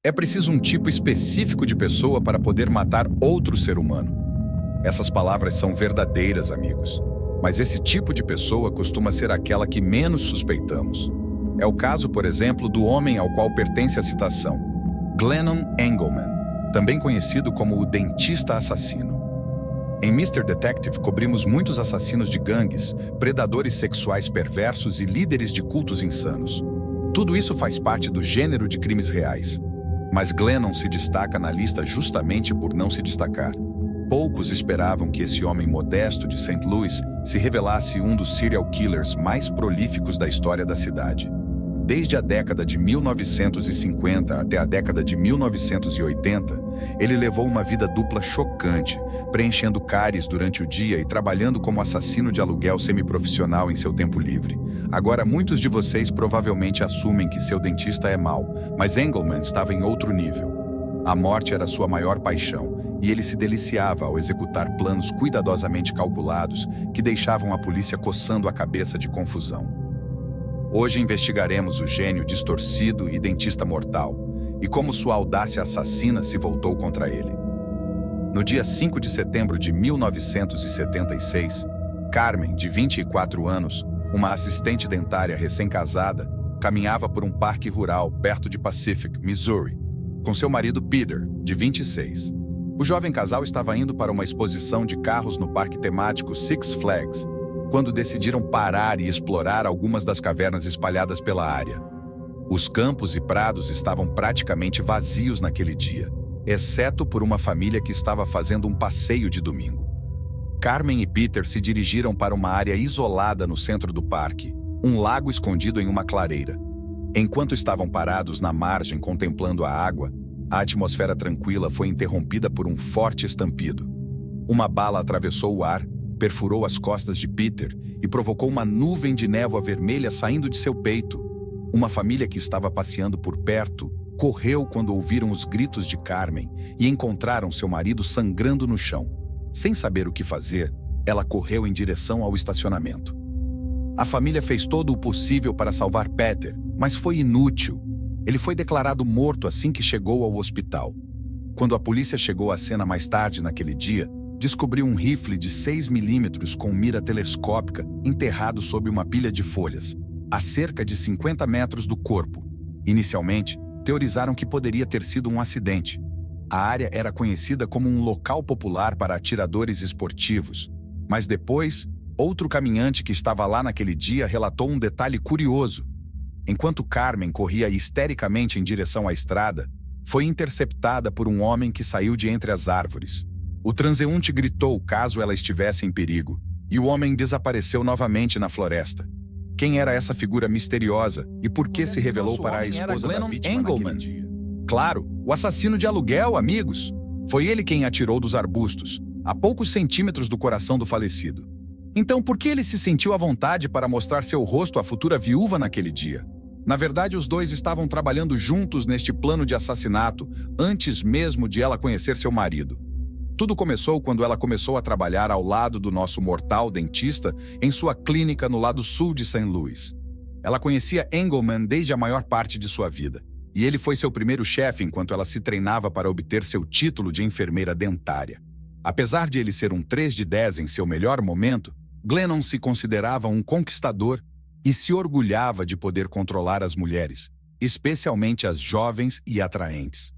É preciso um tipo específico de pessoa para poder matar outro ser humano. Essas palavras são verdadeiras, amigos. Mas esse tipo de pessoa costuma ser aquela que menos suspeitamos. É o caso, por exemplo, do homem ao qual pertence a citação, Glennon Engelman, também conhecido como o dentista assassino. Em Mr. Detective, cobrimos muitos assassinos de gangues, predadores sexuais perversos e líderes de cultos insanos. Tudo isso faz parte do gênero de crimes reais. Mas Glennon se destaca na lista justamente por não se destacar. Poucos esperavam que esse homem modesto de St. Louis se revelasse um dos serial killers mais prolíficos da história da cidade. Desde a década de 1950 até a década de 1980, ele levou uma vida dupla chocante, preenchendo cáries durante o dia e trabalhando como assassino de aluguel semiprofissional em seu tempo livre. Agora, muitos de vocês provavelmente assumem que seu dentista é mau, mas Engelman estava em outro nível. A morte era sua maior paixão, e ele se deliciava ao executar planos cuidadosamente calculados que deixavam a polícia coçando a cabeça de confusão. Hoje investigaremos o gênio distorcido e dentista mortal, e como sua audácia assassina se voltou contra ele. No dia 5 de setembro de 1976, Carmen, de 24 anos, uma assistente dentária recém-casada, caminhava por um parque rural perto de Pacific, Missouri, com seu marido Peter, de 26. O jovem casal estava indo para uma exposição de carros no parque temático Six Flags, quando decidiram parar e explorar algumas das cavernas espalhadas pela área. Os campos e prados estavam praticamente vazios naquele dia, exceto por uma família que estava fazendo um passeio de domingo. Carmen e Peter se dirigiram para uma área isolada no centro do parque, um lago escondido em uma clareira. Enquanto estavam parados na margem contemplando a água, a atmosfera tranquila foi interrompida por um forte estampido. Uma bala atravessou o ar, perfurou as costas de Peter e provocou uma nuvem de névoa vermelha saindo de seu peito. Uma família que estava passeando por perto correu quando ouviram os gritos de Carmen e encontraram seu marido sangrando no chão. Sem saber o que fazer, ela correu em direção ao estacionamento. A família fez todo o possível para salvar Peter, mas foi inútil. Ele foi declarado morto assim que chegou ao hospital. Quando a polícia chegou à cena mais tarde naquele dia, descobriu um rifle de 6 milímetros com mira telescópica enterrado sob uma pilha de folhas, a cerca de 50 metros do corpo. Inicialmente, teorizaram que poderia ter sido um acidente. A área era conhecida como um local popular para atiradores esportivos. Mas depois, outro caminhante que estava lá naquele dia relatou um detalhe curioso. Enquanto Carmen corria histericamente em direção à estrada, foi interceptada por um homem que saiu de entre as árvores. O transeunte gritou caso ela estivesse em perigo, e o homem desapareceu novamente na floresta. Quem era essa figura misteriosa e por que se revelou para a esposa da vítima naquele dia? Claro, o assassino de aluguel, amigos. Foi ele quem atirou dos arbustos, a poucos centímetros do coração do falecido. Então, por que ele se sentiu à vontade para mostrar seu rosto à futura viúva naquele dia? Na verdade, os dois estavam trabalhando juntos neste plano de assassinato antes mesmo de ela conhecer seu marido. Tudo começou quando ela começou a trabalhar ao lado do nosso mortal dentista em sua clínica no lado sul de St. Louis. Ela conhecia Engelman desde a maior parte de sua vida, e ele foi seu primeiro chefe enquanto ela se treinava para obter seu título de enfermeira dentária. Apesar de ele ser um 3 de 10 em seu melhor momento, Glennon se considerava um conquistador e se orgulhava de poder controlar as mulheres, especialmente as jovens e atraentes.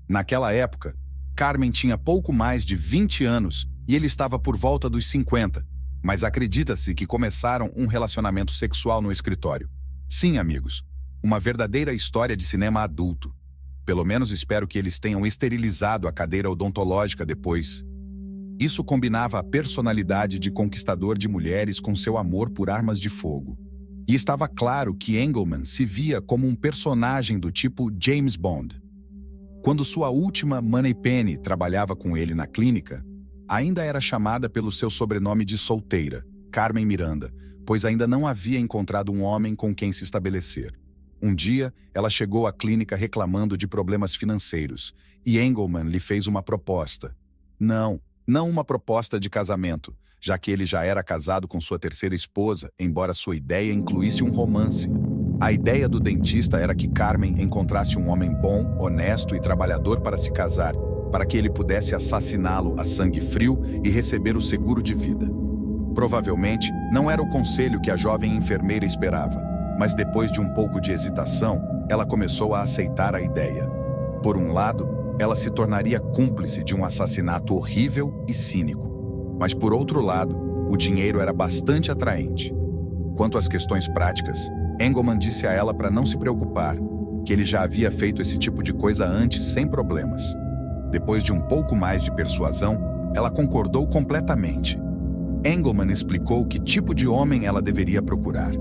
Naquela época, Carmen tinha pouco mais de 20 anos e ele estava por volta dos 50, mas acredita-se que começaram um relacionamento sexual no escritório. Sim, amigos, uma verdadeira história de cinema adulto. Pelo menos espero que eles tenham esterilizado a cadeira odontológica depois. Isso combinava a personalidade de conquistador de mulheres com seu amor por armas de fogo. E estava claro que Engelman se via como um personagem do tipo James Bond. Quando sua última Moneypenny trabalhava com ele na clínica, ainda era chamada pelo seu sobrenome de solteira, Carmen Miranda, pois ainda não havia encontrado um homem com quem se estabelecer. Um dia, ela chegou à clínica reclamando de problemas financeiros, e Engelman lhe fez uma proposta. Não uma proposta de casamento, já que ele já era casado com sua terceira esposa, embora sua ideia incluísse um romance. A ideia do dentista era que Carmen encontrasse um homem bom, honesto e trabalhador para se casar, para que ele pudesse assassiná-lo a sangue frio e receber o seguro de vida. Provavelmente, não era o conselho que a jovem enfermeira esperava, mas depois de um pouco de hesitação, ela começou a aceitar a ideia. Por um lado, ela se tornaria cúmplice de um assassinato horrível e cínico. Mas por outro lado, o dinheiro era bastante atraente. Quanto às questões práticas, Engelman disse a ela para não se preocupar, que ele já havia feito esse tipo de coisa antes sem problemas. Depois de um pouco mais de persuasão, ela concordou completamente. Engelman explicou que tipo de homem ela deveria procurar.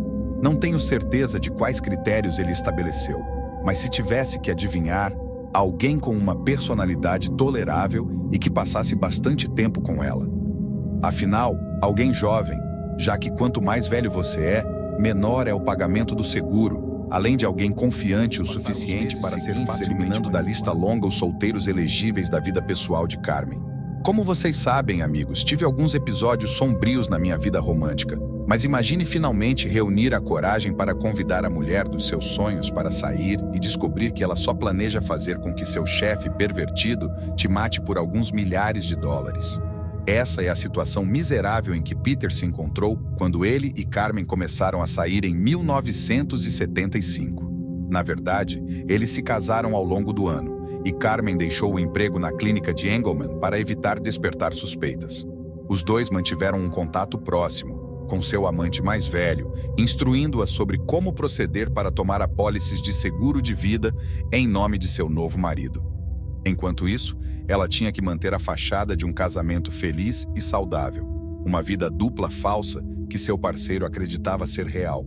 Não tenho certeza de quais critérios ele estabeleceu, mas se tivesse que adivinhar, alguém com uma personalidade tolerável e que passasse bastante tempo com ela. Afinal, alguém jovem, já que quanto mais velho você é, menor é o pagamento do seguro, além de alguém confiante o suficiente para ser fácil, eliminando da lista longa os solteiros elegíveis da vida pessoal de Carmen. Como vocês sabem, amigos, tive alguns episódios sombrios na minha vida romântica, mas imagine finalmente reunir a coragem para convidar a mulher dos seus sonhos para sair e descobrir que ela só planeja fazer com que seu chefe pervertido te mate por alguns milhares de dólares. Essa é a situação miserável em que Peter se encontrou quando ele e Carmen começaram a sair em 1975. Na verdade, eles se casaram ao longo do ano, e Carmen deixou o emprego na clínica de Engelman para evitar despertar suspeitas. Os dois mantiveram um contato próximo, com seu amante mais velho, instruindo-a sobre como proceder para tomar apólices de seguro de vida em nome de seu novo marido. Enquanto isso, ela tinha que manter a fachada de um casamento feliz e saudável, uma vida dupla falsa que seu parceiro acreditava ser real.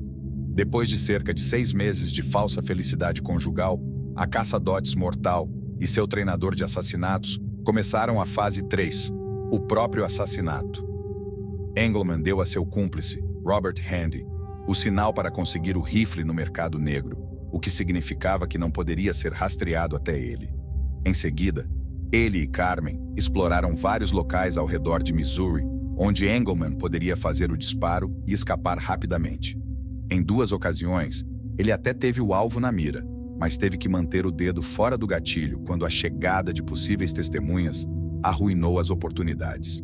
Depois de cerca de 6 meses de falsa felicidade conjugal, a caça-dotes mortal e seu treinador de assassinatos começaram a fase 3, o próprio assassinato. Engelman deu a seu cúmplice, Robert Handy, o sinal para conseguir o rifle no mercado negro, o que significava que não poderia ser rastreado até ele. Em seguida, ele e Carmen exploraram vários locais ao redor de Missouri, onde Engelman poderia fazer o disparo e escapar rapidamente. Em 2 ocasiões, ele até teve o alvo na mira, mas teve que manter o dedo fora do gatilho quando a chegada de possíveis testemunhas arruinou as oportunidades.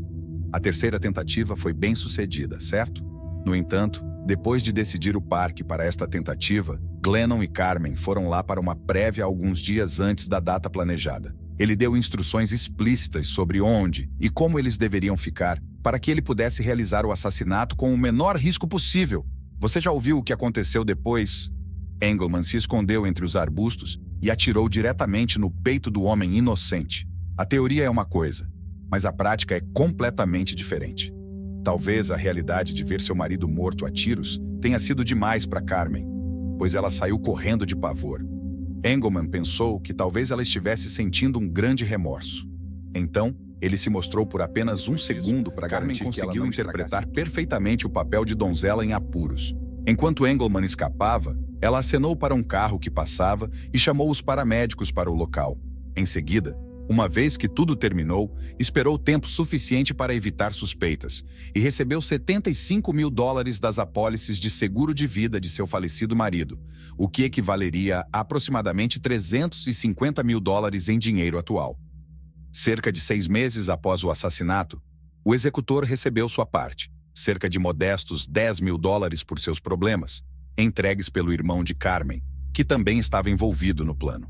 A terceira tentativa foi bem sucedida, certo? No entanto, depois de decidir o parque para esta tentativa, Glennon e Carmen foram lá para uma prévia alguns dias antes da data planejada. Ele deu instruções explícitas sobre onde e como eles deveriam ficar para que ele pudesse realizar o assassinato com o menor risco possível. Você já ouviu o que aconteceu depois? Engelman se escondeu entre os arbustos e atirou diretamente no peito do homem inocente. A teoria é uma coisa, mas a prática é completamente diferente. Talvez a realidade de ver seu marido morto a tiros tenha sido demais para Carmen, pois ela saiu correndo de pavor. Engelman pensou que talvez ela estivesse sentindo um grande remorso. Então, ele se mostrou por apenas um segundo para garantir que ela conseguiu interpretar perfeitamente o papel de donzela em apuros. Enquanto Engelman escapava, ela acenou para um carro que passava e chamou os paramédicos para o local. Em seguida, uma vez que tudo terminou, esperou tempo suficiente para evitar suspeitas e recebeu $75 mil das apólices de seguro de vida de seu falecido marido, o que equivaleria a aproximadamente $350 mil em dinheiro atual. Cerca de 6 meses após o assassinato, o executor recebeu sua parte, cerca de modestos $10 mil por seus problemas, entregues pelo irmão de Carmen, que também estava envolvido no plano.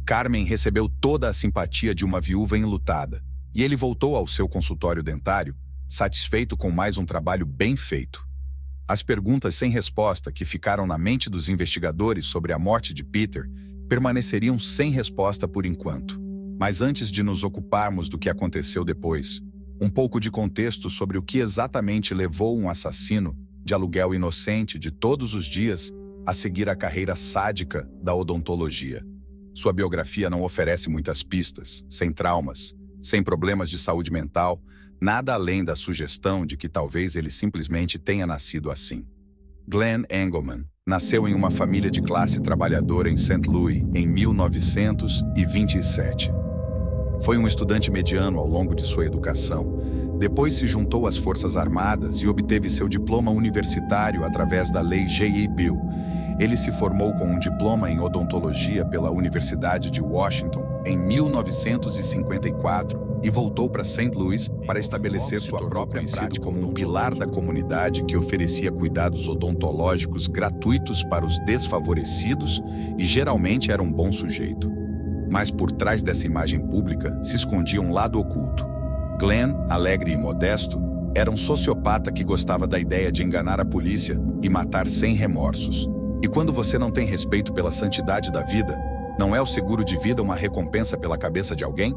Carmen recebeu toda a simpatia de uma viúva enlutada, e ele voltou ao seu consultório dentário, satisfeito com mais um trabalho bem feito. As perguntas sem resposta que ficaram na mente dos investigadores sobre a morte de Peter permaneceriam sem resposta por enquanto. Mas antes de nos ocuparmos do que aconteceu depois, um pouco de contexto sobre o que exatamente levou um assassino de aluguel inocente de todos os dias a seguir a carreira sádica da odontologia. Sua biografia não oferece muitas pistas, sem traumas, sem problemas de saúde mental, nada além da sugestão de que talvez ele simplesmente tenha nascido assim. Glenn Engelman nasceu em uma família de classe trabalhadora em St. Louis em 1927. Foi um estudante mediano ao longo de sua educação. Depois se juntou às Forças Armadas e obteve seu diploma universitário através da Lei J.A. Bill, Ele se formou com um diploma em odontologia pela Universidade de Washington em 1954 e voltou para St. Louis para estabelecer sua própria prática como um pilar da comunidade que oferecia cuidados odontológicos gratuitos para os desfavorecidos e geralmente era um bom sujeito. Mas por trás dessa imagem pública se escondia um lado oculto. Glenn, alegre e modesto, era um sociopata que gostava da ideia de enganar a polícia e matar sem remorsos. E quando você não tem respeito pela santidade da vida, não é o seguro de vida uma recompensa pela cabeça de alguém?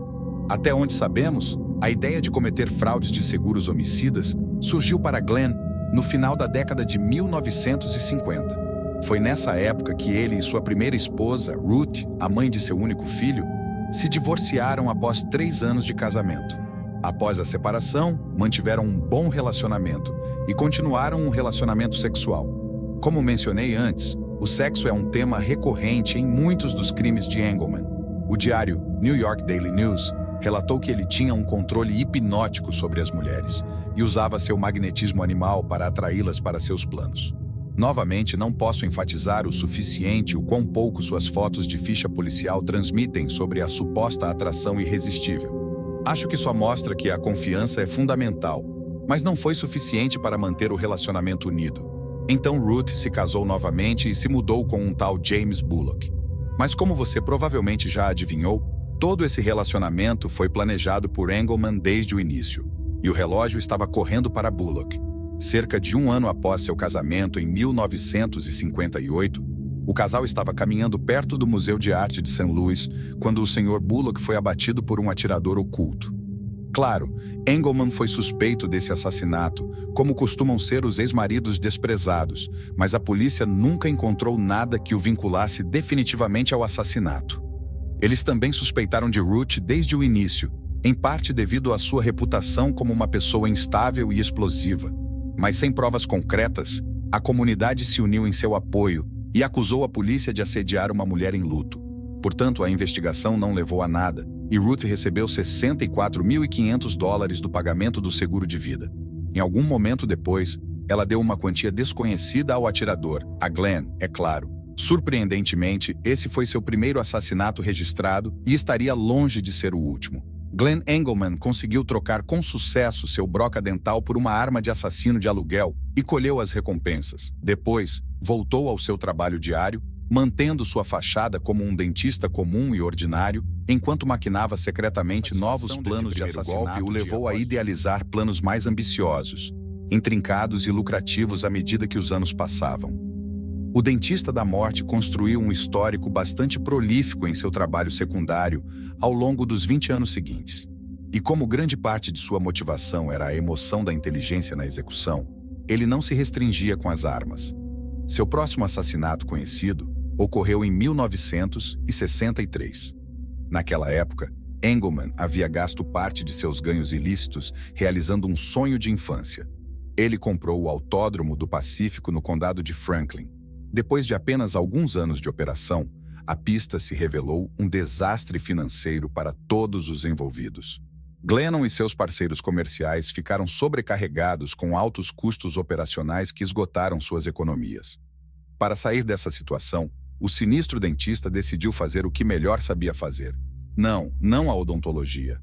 Até onde sabemos, a ideia de cometer fraudes de seguros homicidas surgiu para Glenn no final da década de 1950. Foi nessa época que ele e sua primeira esposa, Ruth, a mãe de seu único filho, se divorciaram após 3 anos de casamento. Após a separação, mantiveram um bom relacionamento e continuaram um relacionamento sexual. Como mencionei antes, o sexo é um tema recorrente em muitos dos crimes de Engelman. O diário New York Daily News relatou que ele tinha um controle hipnótico sobre as mulheres e usava seu magnetismo animal para atraí-las para seus planos. Novamente, não posso enfatizar o suficiente o quão pouco suas fotos de ficha policial transmitem sobre a suposta atração irresistível. Acho que só mostra que a confiança é fundamental, mas não foi suficiente para manter o relacionamento unido. Então Ruth se casou novamente e se mudou com um tal James Bullock. Mas como você provavelmente já adivinhou, todo esse relacionamento foi planejado por Engelman desde o início, e o relógio estava correndo para Bullock. Cerca de 1 ano após seu casamento, em 1958, o casal estava caminhando perto do Museu de Arte de St. Louis quando o Sr. Bullock foi abatido por um atirador oculto. Claro, Engelman foi suspeito desse assassinato, como costumam ser os ex-maridos desprezados, mas a polícia nunca encontrou nada que o vinculasse definitivamente ao assassinato. Eles também suspeitaram de Ruth desde o início, em parte devido à sua reputação como uma pessoa instável e explosiva. Mas sem provas concretas, a comunidade se uniu em seu apoio e acusou a polícia de assediar uma mulher em luto. Portanto, a investigação não levou a nada, e Ruth recebeu $64.500 do pagamento do seguro de vida. Em algum momento depois, ela deu uma quantia desconhecida ao atirador, a Glenn, é claro. Surpreendentemente, esse foi seu primeiro assassinato registrado e estaria longe de ser o último. Glenn Engelman conseguiu trocar com sucesso seu broca dental por uma arma de assassino de aluguel e colheu as recompensas. Depois, voltou ao seu trabalho diário, mantendo sua fachada como um dentista comum e ordinário, enquanto maquinava secretamente novos planos de assassinato e o levou a idealizar planos mais ambiciosos, intrincados e lucrativos à medida que os anos passavam. O dentista da morte construiu um histórico bastante prolífico em seu trabalho secundário ao longo dos 20 anos seguintes. E como grande parte de sua motivação era a emoção da inteligência na execução, ele não se restringia com as armas. Seu próximo assassinato conhecido ocorreu em 1963. Naquela época, Engelman havia gasto parte de seus ganhos ilícitos realizando um sonho de infância. Ele comprou o Autódromo do Pacífico no condado de Franklin. Depois de apenas alguns anos de operação, a pista se revelou um desastre financeiro para todos os envolvidos. Glennon e seus parceiros comerciais ficaram sobrecarregados com altos custos operacionais que esgotaram suas economias. Para sair dessa situação, o sinistro dentista decidiu fazer o que melhor sabia fazer. Não a odontologia.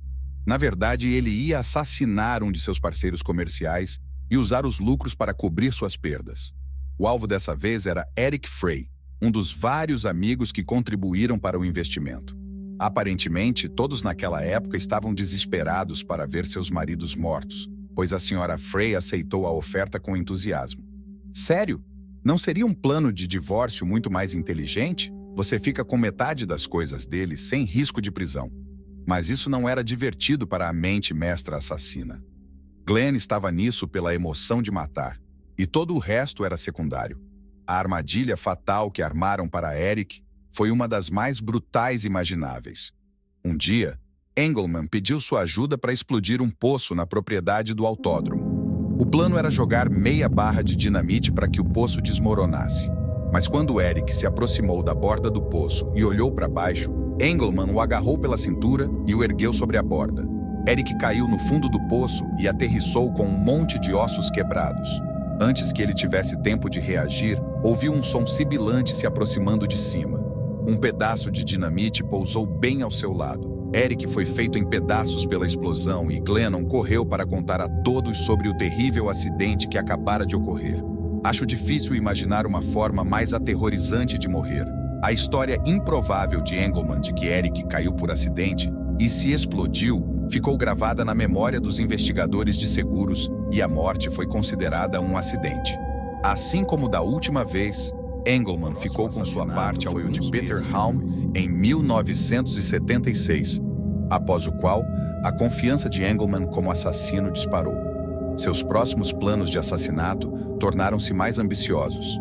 Na verdade, ele ia assassinar um de seus parceiros comerciais e usar os lucros para cobrir suas perdas. O alvo dessa vez era Eric Frey, um dos vários amigos que contribuíram para o investimento. Aparentemente, todos naquela época estavam desesperados para ver seus maridos mortos, pois a senhora Frey aceitou a oferta com entusiasmo. Sério? Não seria um plano de divórcio muito mais inteligente? Você fica com metade das coisas dele sem risco de prisão. Mas isso não era divertido para a mente mestra assassina. Glenn estava nisso pela emoção de matar. E todo o resto era secundário. A armadilha fatal que armaram para Eric foi uma das mais brutais imagináveis. Um dia, Engelman pediu sua ajuda para explodir um poço na propriedade do autódromo. O plano era jogar meia barra de dinamite para que o poço desmoronasse. Mas quando Eric se aproximou da borda do poço e olhou para baixo, Engelman o agarrou pela cintura e o ergueu sobre a borda. Eric caiu no fundo do poço e aterrissou com um monte de ossos quebrados. Antes que ele tivesse tempo de reagir, ouviu um som sibilante se aproximando de cima. Um pedaço de dinamite pousou bem ao seu lado. Eric foi feito em pedaços pela explosão e Glennon correu para contar a todos sobre o terrível acidente que acabara de ocorrer. Acho difícil imaginar uma forma mais aterrorizante de morrer. A história improvável de Engelman de que Eric caiu por acidente e se explodiu ficou gravada na memória dos investigadores de seguros e a morte foi considerada um acidente. Assim como da última vez, Engelman ficou com sua parte ao de Peter Halm em 1976, após o qual a confiança de Engelman como assassino disparou. Seus próximos planos de assassinato tornaram-se mais ambiciosos.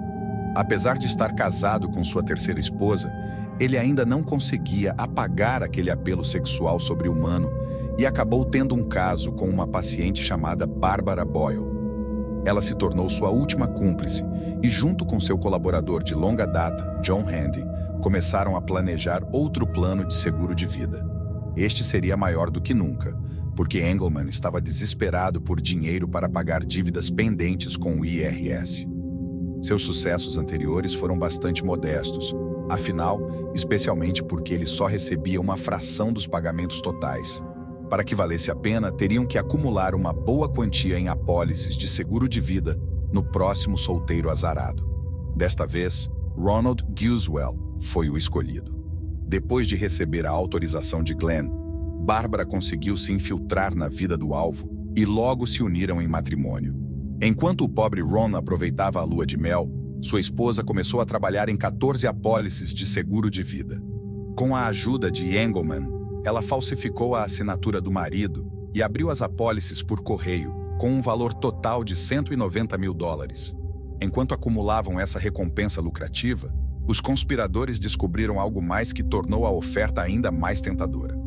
Apesar de estar casado com sua terceira esposa, ele ainda não conseguia apagar aquele apelo sexual sobre-humano e acabou tendo um caso com uma paciente chamada Barbara Boyle. Ela se tornou sua última cúmplice e, junto com seu colaborador de longa data, John Handy, começaram a planejar outro plano de seguro de vida. Este seria maior do que nunca, porque Engelman estava desesperado por dinheiro para pagar dívidas pendentes com o IRS. Seus sucessos anteriores foram bastante modestos, afinal, especialmente porque ele só recebia uma fração dos pagamentos totais. Para que valesse a pena, teriam que acumular uma boa quantia em apólices de seguro de vida no próximo solteiro azarado. Desta vez, Ronald Guswell foi o escolhido. Depois de receber a autorização de Glenn, Barbara conseguiu se infiltrar na vida do alvo e logo se uniram em matrimônio. Enquanto o pobre Ron aproveitava a lua de mel, sua esposa começou a trabalhar em 14 apólices de seguro de vida. Com a ajuda de Engelman, ela falsificou a assinatura do marido e abriu as apólices por correio, com um valor total de $190 mil. Enquanto acumulavam essa recompensa lucrativa, os conspiradores descobriram algo mais que tornou a oferta ainda mais tentadora.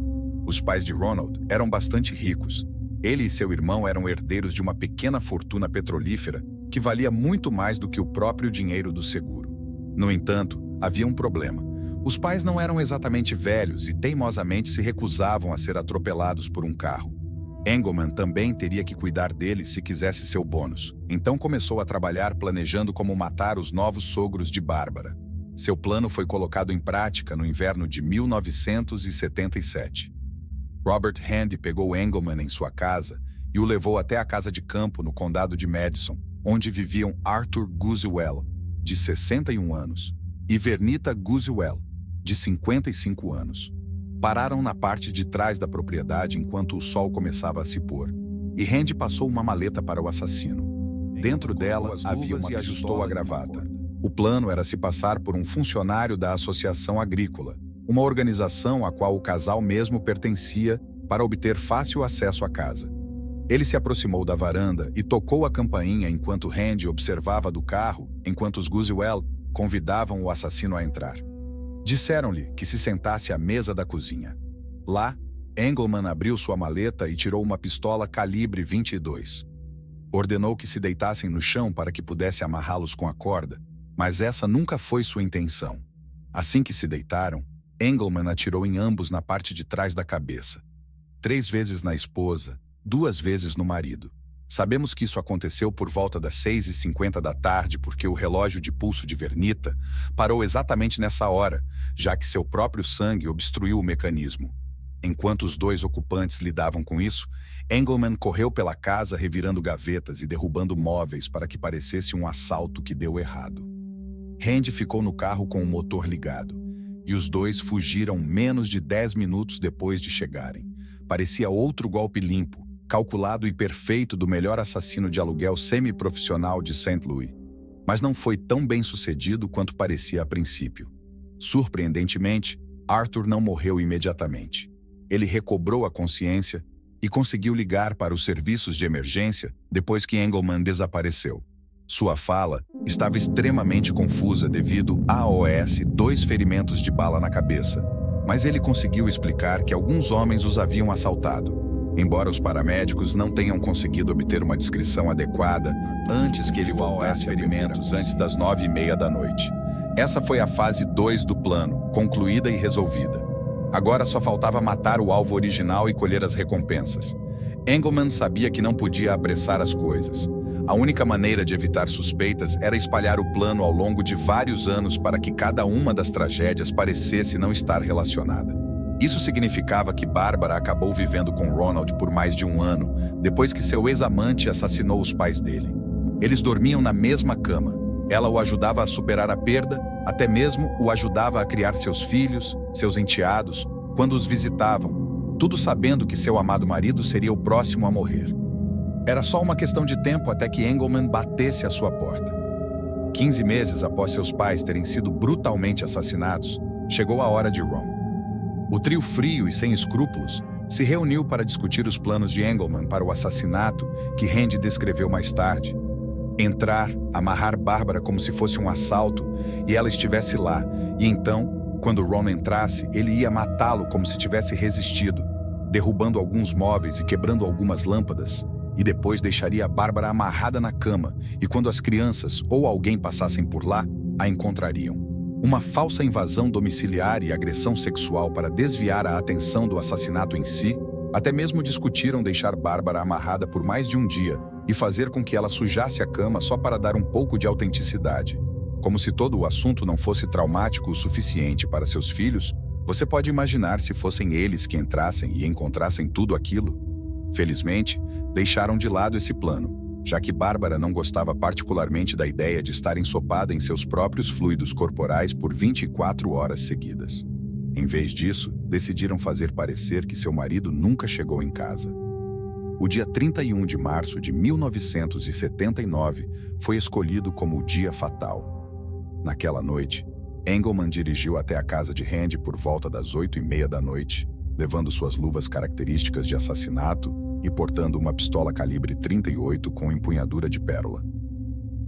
Os pais de Ronald eram bastante ricos. Ele e seu irmão eram herdeiros de uma pequena fortuna petrolífera que valia muito mais do que o próprio dinheiro do seguro. No entanto, havia um problema. Os pais não eram exatamente velhos e teimosamente se recusavam a ser atropelados por um carro. Engelman também teria que cuidar deles se quisesse seu bônus. Então começou a trabalhar planejando como matar os novos sogros de Bárbara. Seu plano foi colocado em prática no inverno de 1977. Robert Handy pegou Engelman em sua casa e o levou até a casa de campo no condado de Madison, onde viviam Arthur Guswell, de 61 anos, e Vernita Guswell, de 55 anos. Pararam na parte de trás da propriedade enquanto o sol começava a se pôr, e Handy passou uma maleta para o assassino. Dentro dela havia uma e ajustou a gravata. O plano era se passar por um funcionário da Associação Agrícola, uma organização a qual o casal mesmo pertencia, para obter fácil acesso à casa. Ele se aproximou da varanda e tocou a campainha enquanto Handy observava do carro, enquanto os Guswell convidavam o assassino a entrar. Disseram-lhe que se sentasse à mesa da cozinha. Lá, Engelman abriu sua maleta e tirou uma pistola calibre 22. Ordenou que se deitassem no chão para que pudesse amarrá-los com a corda, mas essa nunca foi sua intenção. Assim que se deitaram, Engelman atirou em ambos na parte de trás da cabeça. 3 vezes na esposa, 2 vezes no marido. Sabemos que isso aconteceu por volta das 6h50 da tarde porque o relógio de pulso de Vernita parou exatamente nessa hora, já que seu próprio sangue obstruiu o mecanismo. Enquanto os 2 ocupantes lidavam com isso, Engelman correu pela casa revirando gavetas e derrubando móveis para que parecesse um assalto que deu errado. Handy ficou no carro com o motor ligado, e os 2 fugiram menos de 10 minutos depois de chegarem. Parecia outro golpe limpo, calculado e perfeito do melhor assassino de aluguel semi-profissional de St. Louis. Mas não foi tão bem sucedido quanto parecia a princípio. Surpreendentemente, Arthur não morreu imediatamente. Ele recobrou a consciência e conseguiu ligar para os serviços de emergência depois que Engelman desapareceu. Sua fala estava extremamente confusa devido a AOS 2 ferimentos de bala na cabeça, mas ele conseguiu explicar que alguns homens os haviam assaltado. Embora os paramédicos não tenham conseguido obter uma descrição adequada antes que ele voltasse ferimentos antes das 9h30 da noite. Essa foi a fase 2 do plano, concluída e resolvida. Agora só faltava matar o alvo original e colher as recompensas. Engelman sabia que não podia apressar as coisas. A única maneira de evitar suspeitas era espalhar o plano ao longo de vários anos para que cada uma das tragédias parecesse não estar relacionada. Isso significava que Bárbara acabou vivendo com Ronald por mais de um ano, depois que seu ex-amante assassinou os pais dele. Eles dormiam na mesma cama. Ela o ajudava a superar a perda, até mesmo o ajudava a criar seus filhos, seus enteados, quando os visitavam, tudo sabendo que seu amado marido seria o próximo a morrer. Era só uma questão de tempo até que Engelman batesse à sua porta. 15 meses após seus pais terem sido brutalmente assassinados, chegou a hora de Ron. O trio frio e sem escrúpulos se reuniu para discutir os planos de Engelman para o assassinato que Randy descreveu mais tarde. Entrar, amarrar Bárbara como se fosse um assalto e ela estivesse lá, e então, quando Ron entrasse, ele ia matá-lo como se tivesse resistido, derrubando alguns móveis e quebrando algumas lâmpadas, e depois deixaria a Bárbara amarrada na cama, e quando as crianças ou alguém passassem por lá, a encontrariam. Uma falsa invasão domiciliar e agressão sexual para desviar a atenção do assassinato em si. Até mesmo discutiram deixar Bárbara amarrada por mais de um dia e fazer com que ela sujasse a cama só para dar um pouco de autenticidade. Como se todo o assunto não fosse traumático o suficiente para seus filhos, você pode imaginar se fossem eles que entrassem e encontrassem tudo aquilo. Felizmente, deixaram de lado esse plano, já que Bárbara não gostava particularmente da ideia de estar ensopada em seus próprios fluidos corporais por 24 horas seguidas. Em vez disso, decidiram fazer parecer que seu marido nunca chegou em casa. O dia 31 de março de 1979 foi escolhido como o dia fatal. Naquela noite, Engelman dirigiu até a casa de Randy por volta das 8h30 da noite, levando suas luvas características de assassinato e portando uma pistola calibre 38 com empunhadura de pérola.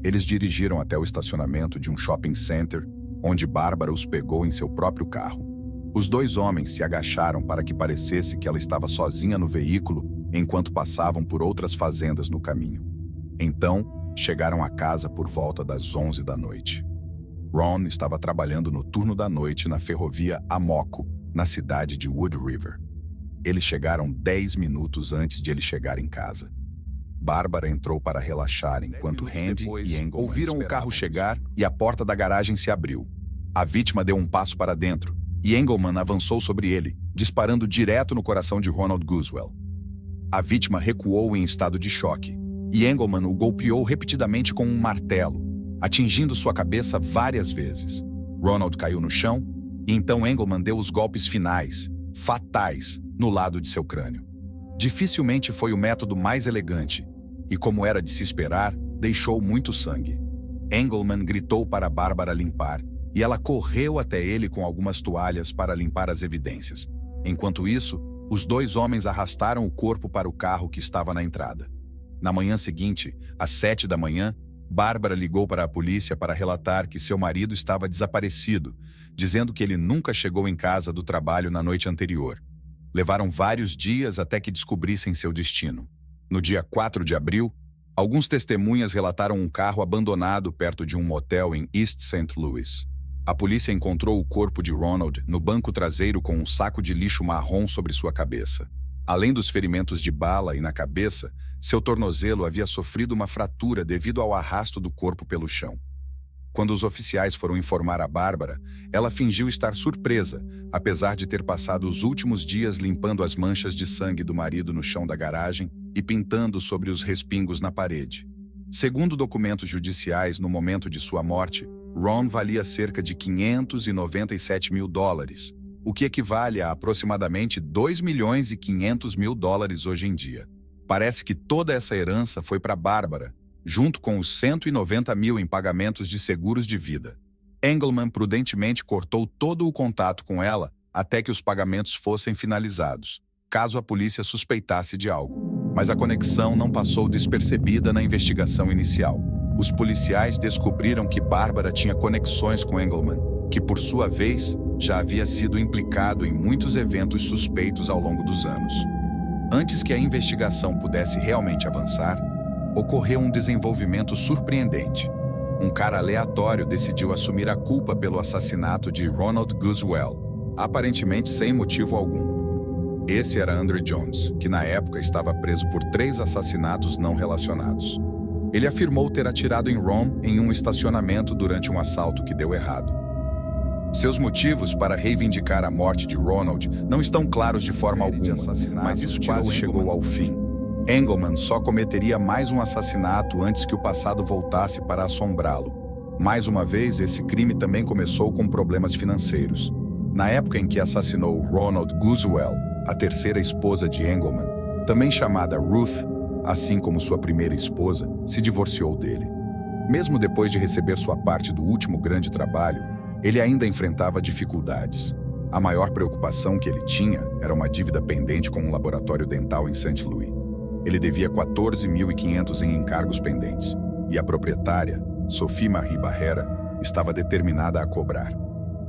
Eles dirigiram até o estacionamento de um shopping center, onde Bárbara os pegou em seu próprio carro. Os dois homens se agacharam para que parecesse que ela estava sozinha no veículo, enquanto passavam por outras fazendas no caminho. Então, chegaram à casa por volta das 11 da noite. Ron estava trabalhando no turno da noite na ferrovia Amoco, na cidade de Wood River. Eles chegaram 10 minutos antes de ele chegar em casa. Bárbara entrou para relaxar enquanto Randy e Engelman ouviram o carro chegar e a porta da garagem se abriu. A vítima deu um passo para dentro e Engelman avançou sobre ele, disparando direto no coração de Ronald Guswell. A vítima recuou em estado de choque e Engelman o golpeou repetidamente com um martelo, atingindo sua cabeça várias vezes. Ronald caiu no chão e então Engelman deu os golpes finais, fatais, no lado de seu crânio. Dificilmente foi o método mais elegante e, como era de se esperar, deixou muito sangue. Engelman gritou para Bárbara limpar e ela correu até ele com algumas toalhas para limpar as evidências. Enquanto isso, os dois homens arrastaram o corpo para o carro que estava na entrada. Na manhã seguinte, às 7 da manhã, Bárbara ligou para a polícia para relatar que seu marido estava desaparecido, dizendo que ele nunca chegou em casa do trabalho na noite anterior. Levaram vários dias até que descobrissem seu destino. No dia 4 de abril, alguns testemunhas relataram um carro abandonado perto de um motel em East St. Louis. A polícia encontrou o corpo de Ronald no banco traseiro com um saco de lixo marrom sobre sua cabeça. Além dos ferimentos de bala e na cabeça, seu tornozelo havia sofrido uma fratura devido ao arrasto do corpo pelo chão. Quando os oficiais foram informar a Bárbara, ela fingiu estar surpresa, apesar de ter passado os últimos dias limpando as manchas de sangue do marido no chão da garagem e pintando sobre os respingos na parede. Segundo documentos judiciais, no momento de sua morte, Ron valia cerca de $597 mil, o que equivale a aproximadamente $2.500.000 hoje em dia. Parece que toda essa herança foi para Bárbara, junto com os $190 mil em pagamentos de seguros de vida. Engelman prudentemente cortou todo o contato com ela até que os pagamentos fossem finalizados, caso a polícia suspeitasse de algo. Mas a conexão não passou despercebida na investigação inicial. Os policiais descobriram que Bárbara tinha conexões com Engelman, que por sua vez já havia sido implicado em muitos eventos suspeitos ao longo dos anos. Antes que a investigação pudesse realmente avançar, ocorreu um desenvolvimento surpreendente. Um cara aleatório decidiu assumir a culpa pelo assassinato de Ronald Guswell, aparentemente sem motivo algum. Esse era Andre Jones, que na época estava preso por 3 assassinatos não relacionados. Ele afirmou ter atirado em Ron em um estacionamento durante um assalto que deu errado. Seus motivos para reivindicar a morte de Ronald não estão claros de forma alguma, mas isso quase chegou ao fim. Engelman só cometeria mais um assassinato antes que o passado voltasse para assombrá-lo. Mais uma vez, esse crime também começou com problemas financeiros. Na época em que assassinou Ronald Guzwell, a terceira esposa de Engelman, também chamada Ruth, assim como sua primeira esposa, se divorciou dele. Mesmo depois de receber sua parte do último grande trabalho, ele ainda enfrentava dificuldades. A maior preocupação que ele tinha era uma dívida pendente com um laboratório dental em St. Louis. Ele devia 14.500 em encargos pendentes, e a proprietária, Sophie Marie Barrera, estava determinada a cobrar.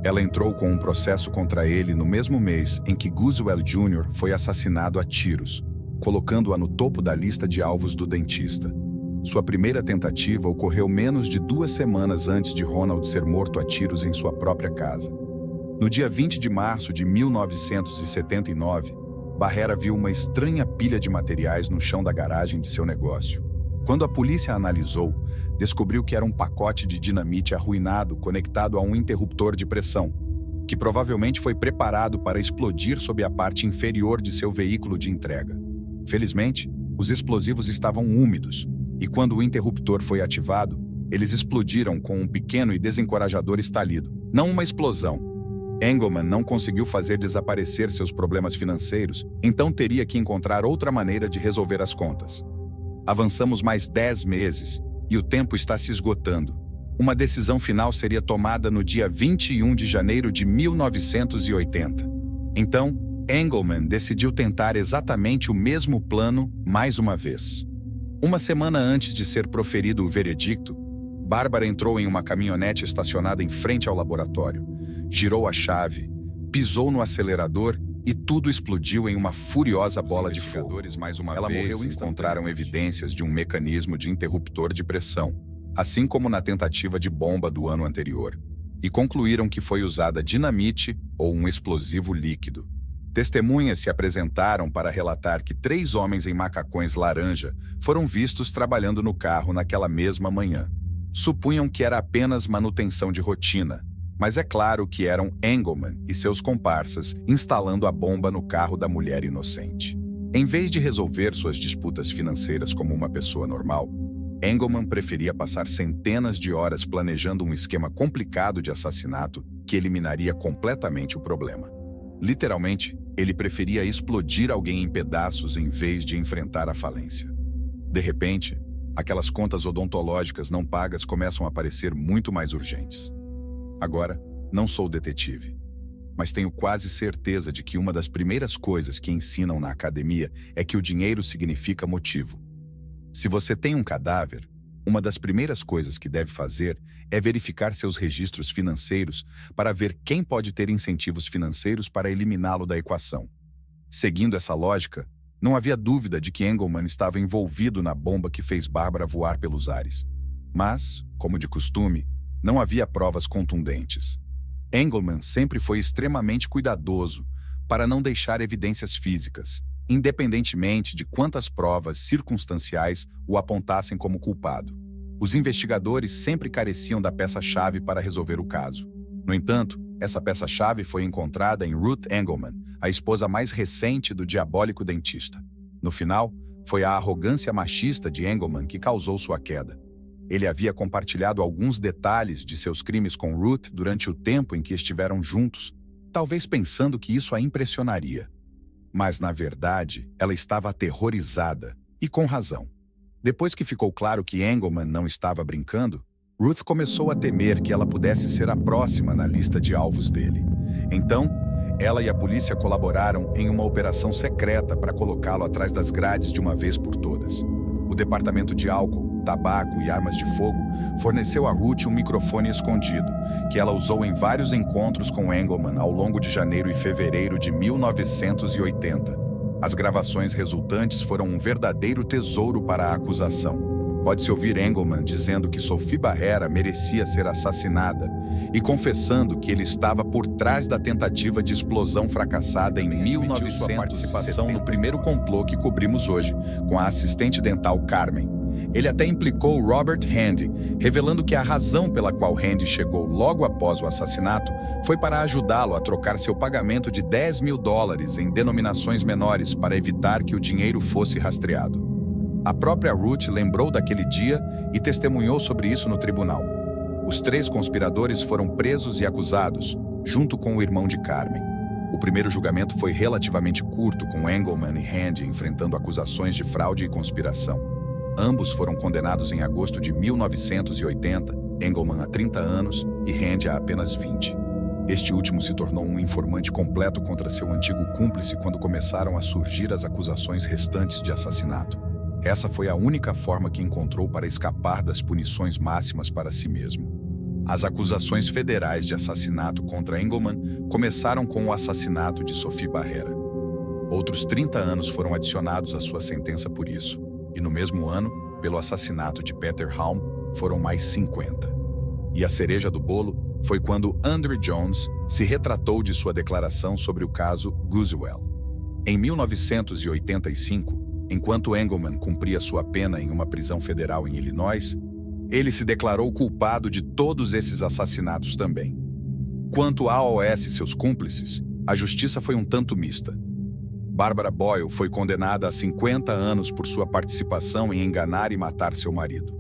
Ela entrou com um processo contra ele no mesmo mês em que Guzwell Jr. foi assassinado a tiros, colocando-a no topo da lista de alvos do dentista. Sua primeira tentativa ocorreu menos de 2 semanas antes de Ronald ser morto a tiros em sua própria casa. No dia 20 de março de 1979, Barrera viu uma estranha pilha de materiais no chão da garagem de seu negócio. Quando a polícia analisou, descobriu que era um pacote de dinamite arruinado conectado a um interruptor de pressão, que provavelmente foi preparado para explodir sob a parte inferior de seu veículo de entrega. Felizmente, os explosivos estavam úmidos, e quando o interruptor foi ativado, eles explodiram com um pequeno e desencorajador estalido, não uma explosão. Engelman não conseguiu fazer desaparecer seus problemas financeiros, então teria que encontrar outra maneira de resolver as contas. Avançamos mais 10 meses, e o tempo está se esgotando. Uma decisão final seria tomada no dia 21 de janeiro de 1980. Então, Engelman decidiu tentar exatamente o mesmo plano mais uma vez. Uma semana antes de ser proferido o veredicto, Bárbara entrou em uma caminhonete estacionada em frente ao laboratório, girou a chave, pisou no acelerador e tudo explodiu em uma furiosa bola de fogo. Ela morreu. Encontraram evidências de um mecanismo de interruptor de pressão, assim como na tentativa de bomba do ano anterior, e concluíram que foi usada dinamite ou um explosivo líquido. Testemunhas se apresentaram para relatar que 3 homens em macacões laranja foram vistos trabalhando no carro naquela mesma manhã. Supunham que era apenas manutenção de rotina, mas é claro que eram Engelman e seus comparsas instalando a bomba no carro da mulher inocente. Em vez de resolver suas disputas financeiras como uma pessoa normal, Engelman preferia passar centenas de horas planejando um esquema complicado de assassinato que eliminaria completamente o problema. Literalmente, ele preferia explodir alguém em pedaços em vez de enfrentar a falência. De repente, aquelas contas odontológicas não pagas começam a parecer muito mais urgentes. Agora, não sou detetive, mas tenho quase certeza de que uma das primeiras coisas que ensinam na academia é que o dinheiro significa motivo. Se você tem um cadáver, uma das primeiras coisas que deve fazer é verificar seus registros financeiros para ver quem pode ter incentivos financeiros para eliminá-lo da equação. Seguindo essa lógica, não havia dúvida de que Engelman estava envolvido na bomba que fez Bárbara voar pelos ares. Mas, como de costume, não havia provas contundentes. Engelman sempre foi extremamente cuidadoso para não deixar evidências físicas, independentemente de quantas provas circunstanciais o apontassem como culpado. Os investigadores sempre careciam da peça-chave para resolver o caso. No entanto, essa peça-chave foi encontrada em Ruth Engelman, a esposa mais recente do diabólico dentista. No final, foi a arrogância machista de Engelman que causou sua queda. Ele havia compartilhado alguns detalhes de seus crimes com Ruth durante o tempo em que estiveram juntos, talvez pensando que isso a impressionaria. Mas, na verdade, ela estava aterrorizada, e com razão. Depois que ficou claro que Engelman não estava brincando, Ruth começou a temer que ela pudesse ser a próxima na lista de alvos dele. Então, ela e a polícia colaboraram em uma operação secreta para colocá-lo atrás das grades de uma vez por todas. O Departamento de Álcool, Tabaco e Armas de Fogo forneceu a Ruth um microfone escondido, que ela usou em vários encontros com Engelman ao longo de janeiro e fevereiro de 1980. As gravações resultantes foram um verdadeiro tesouro para a acusação. Pode-se ouvir Engelman dizendo que Sophie Barrera merecia ser assassinada e confessando que ele estava por trás da tentativa de explosão fracassada em 1900. Sua participação no primeiro complô que cobrimos hoje, com a assistente dental Carmen. Ele até implicou Robert Handy, revelando que a razão pela qual Handy chegou logo após o assassinato foi para ajudá-lo a trocar seu pagamento de $10.000 em denominações menores para evitar que o dinheiro fosse rastreado. A própria Ruth lembrou daquele dia e testemunhou sobre isso no tribunal. Os 3 conspiradores foram presos e acusados, junto com o irmão de Carmen. O primeiro julgamento foi relativamente curto, com Engelman e Handy enfrentando acusações de fraude e conspiração. Ambos foram condenados em agosto de 1980, Engelman a 30 anos e Handy a apenas 20. Este último se tornou um informante completo contra seu antigo cúmplice quando começaram a surgir as acusações restantes de assassinato. Essa foi a única forma que encontrou para escapar das punições máximas para si mesmo. As acusações federais de assassinato contra Engelman começaram com o assassinato de Sophie Barrera. Outros 30 anos foram adicionados à sua sentença por isso, e no mesmo ano, pelo assassinato de Peter Halm, foram mais 50. E a cereja do bolo foi quando Andrew Jones se retratou de sua declaração sobre o caso Guzewell. Em 1985, enquanto Engelman cumpria sua pena em uma prisão federal em Illinois, ele se declarou culpado de todos esses assassinatos também. Quanto a AOS e seus cúmplices, a justiça foi um tanto mista. Barbara Boyle foi condenada a 50 anos por sua participação em enganar e matar seu marido.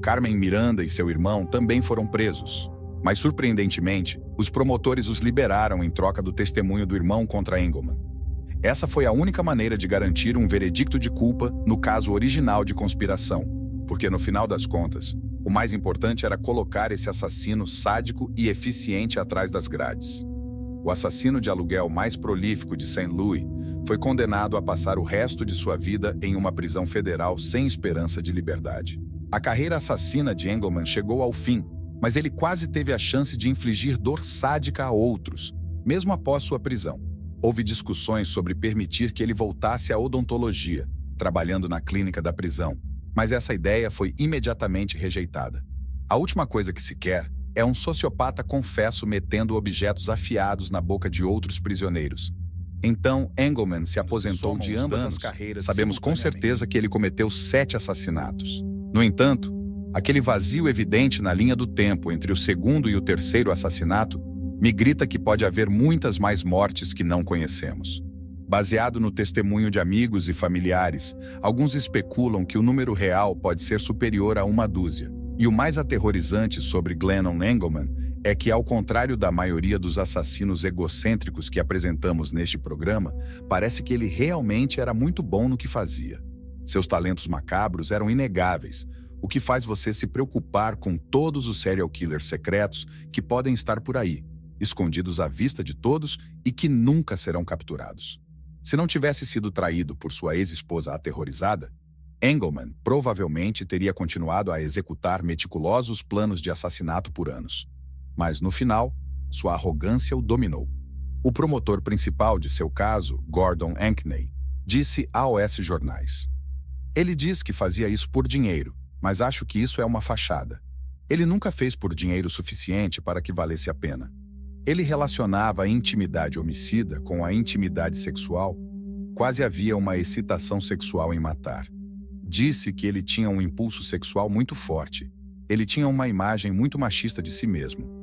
Carmen Miranda e seu irmão também foram presos, mas surpreendentemente, os promotores os liberaram em troca do testemunho do irmão contra Engelman. Essa foi a única maneira de garantir um veredicto de culpa no caso original de conspiração, porque no final das contas, o mais importante era colocar esse assassino sádico e eficiente atrás das grades. O assassino de aluguel mais prolífico de St. Louis foi condenado a passar o resto de sua vida em uma prisão federal sem esperança de liberdade. A carreira assassina de Engelman chegou ao fim, mas ele quase teve a chance de infligir dor sádica a outros, mesmo após sua prisão. Houve discussões sobre permitir que ele voltasse à odontologia, trabalhando na clínica da prisão, mas essa ideia foi imediatamente rejeitada. A última coisa que se quer é um sociopata confesso metendo objetos afiados na boca de outros prisioneiros. Então, Engelman se aposentou de ambas as carreiras. Sabemos com certeza que ele cometeu 7 assassinatos. No entanto, aquele vazio evidente na linha do tempo entre o segundo e o terceiro assassinato me grita que pode haver muitas mais mortes que não conhecemos. Baseado no testemunho de amigos e familiares, alguns especulam que o número real pode ser superior a 1 dúzia. E o mais aterrorizante sobre Glennon Engelman é que, ao contrário da maioria dos assassinos egocêntricos que apresentamos neste programa, parece que ele realmente era muito bom no que fazia. Seus talentos macabros eram inegáveis, o que faz você se preocupar com todos os serial killers secretos que podem estar por aí, escondidos à vista de todos e que nunca serão capturados. Se não tivesse sido traído por sua ex-esposa aterrorizada, Engelman provavelmente teria continuado a executar meticulosos planos de assassinato por anos. Mas, no final, sua arrogância o dominou. O promotor principal de seu caso, Gordon Ankney, disse a OS Jornais: "Ele diz que fazia isso por dinheiro, mas acho que isso é uma fachada. Ele nunca fez por dinheiro suficiente para que valesse a pena. Ele relacionava a intimidade homicida com a intimidade sexual. Quase havia uma excitação sexual em matar. Disse que ele tinha um impulso sexual muito forte. Ele tinha uma imagem muito machista de si mesmo.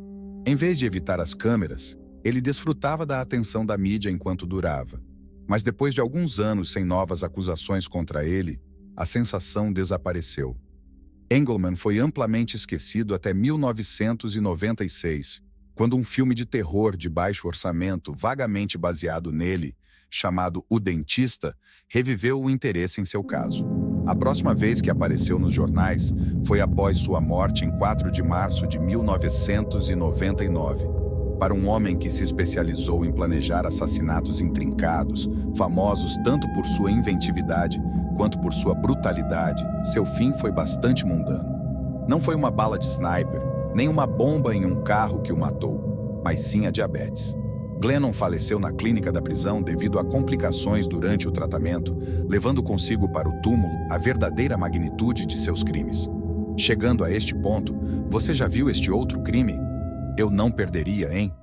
Em vez de evitar as câmeras, ele desfrutava da atenção da mídia enquanto durava. Mas depois de alguns anos sem novas acusações contra ele, a sensação desapareceu. Engelman foi amplamente esquecido até 1996, quando um filme de terror de baixo orçamento, vagamente baseado nele, chamado O Dentista, reviveu o interesse em seu caso. A próxima vez que apareceu nos jornais foi após sua morte em 4 de março de 1999. Para um homem que se especializou em planejar assassinatos intrincados, famosos tanto por sua inventividade quanto por sua brutalidade, seu fim foi bastante mundano. Não foi uma bala de sniper, nem uma bomba em um carro que o matou, mas sim a diabetes. Glennon faleceu na clínica da prisão devido a complicações durante o tratamento, levando consigo para o túmulo a verdadeira magnitude de seus crimes. Chegando a este ponto, você já viu este outro crime? Eu não perderia, hein?